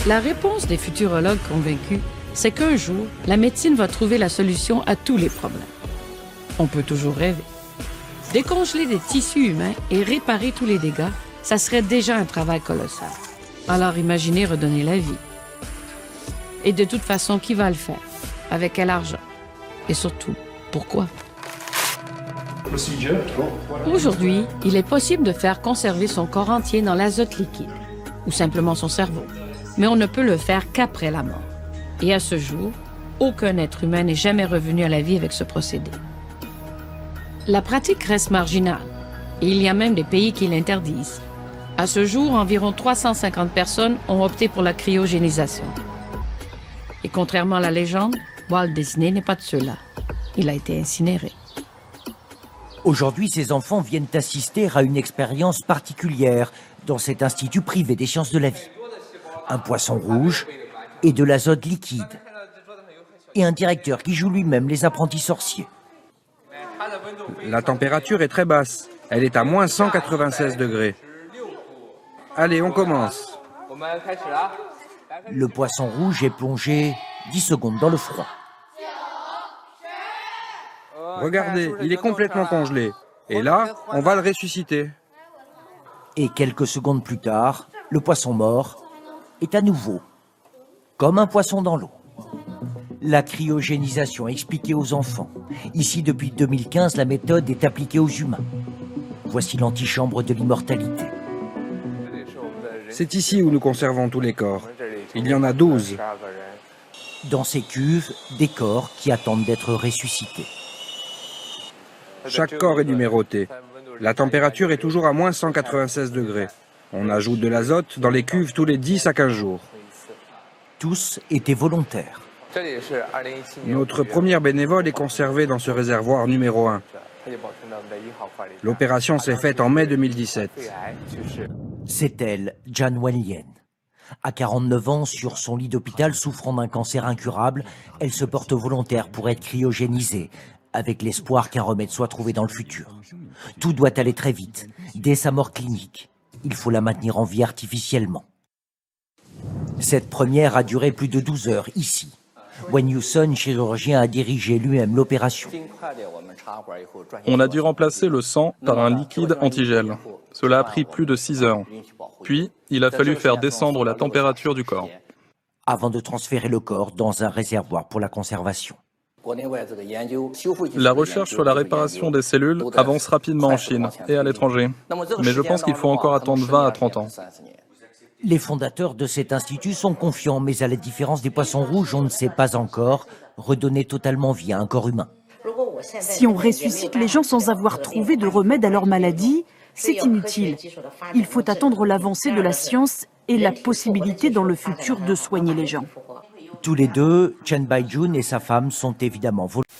La réponse des futurologues convaincus, c'est qu'un jour, la médecine va trouver la solution à tous les problèmes. On peut toujours rêver. Décongeler des tissus humains et réparer tous les dégâts, ça serait déjà un travail colossal. Alors imaginez redonner la vie. Et de toute façon, qui va le faire? Avec quel argent? Et surtout, pourquoi? Aujourd'hui, il est possible de faire conserver son corps entier dans l'azote liquide, ou simplement son cerveau. Mais on ne peut le faire qu'après la mort. Et à ce jour, aucun être humain n'est jamais revenu à la vie avec ce procédé. La pratique reste marginale, et il y a même des pays qui l'interdisent. À ce jour, environ 350 personnes ont opté pour la cryogénisation. Et contrairement à la légende, Walt Disney n'est pas de ceux-là. Il a été incinéré. Aujourd'hui, ces enfants viennent assister à une expérience particulière dans cet institut privé des sciences de la vie. Un poisson rouge et de l'azote liquide. Et un directeur qui joue lui-même les apprentis sorciers. La température est très basse. Elle est à moins 196 degrés. Allez, on commence. Le poisson rouge est plongé 10 secondes dans le froid. Regardez, il est complètement congelé. Et là, on va le ressusciter. Et quelques secondes plus tard, le poisson mort est à nouveau comme un poisson dans l'eau. La cryogénisation expliquée aux enfants. Ici, depuis 2015, la méthode est appliquée aux humains. Voici l'antichambre de l'immortalité. C'est ici où nous conservons tous les corps. Il y en a 12. Dans ces cuves, des corps qui attendent d'être ressuscités. Chaque corps est numéroté. La température est toujours à moins 196 degrés. On ajoute de l'azote dans les cuves tous les 10 à 15 jours. Tous étaient volontaires. Notre première bénévole est conservée dans ce réservoir numéro 1. L'opération s'est faite en mai 2017. C'est elle, Jan Wenlien. À 49 ans, sur son lit d'hôpital, souffrant d'un cancer incurable, elle se porte volontaire pour être cryogénisée, avec l'espoir qu'un remède soit trouvé dans le futur. Tout doit aller très vite. Dès sa mort clinique, il faut la maintenir en vie artificiellement. Cette première a duré plus de 12 heures, ici. Wen Yuson, chirurgien, a dirigé lui-même l'opération. On a dû remplacer le sang par un liquide antigel. Cela a pris plus de 6 heures. Puis, il a fallu faire descendre la température du corps. Avant de transférer le corps dans un réservoir pour la conservation. La recherche sur la réparation des cellules avance rapidement en Chine et à l'étranger. Mais je pense qu'il faut encore attendre 20 à 30 ans. Les fondateurs de cet institut sont confiants, mais à la différence des poissons rouges, on ne sait pas encore redonner totalement vie à un corps humain. Si on ressuscite les gens sans avoir trouvé de remède à leur maladie, c'est inutile. Il faut attendre l'avancée de la science et la possibilité dans le futur de soigner les gens. Tous les deux, Chen Baijun et sa femme sont évidemment volontaires.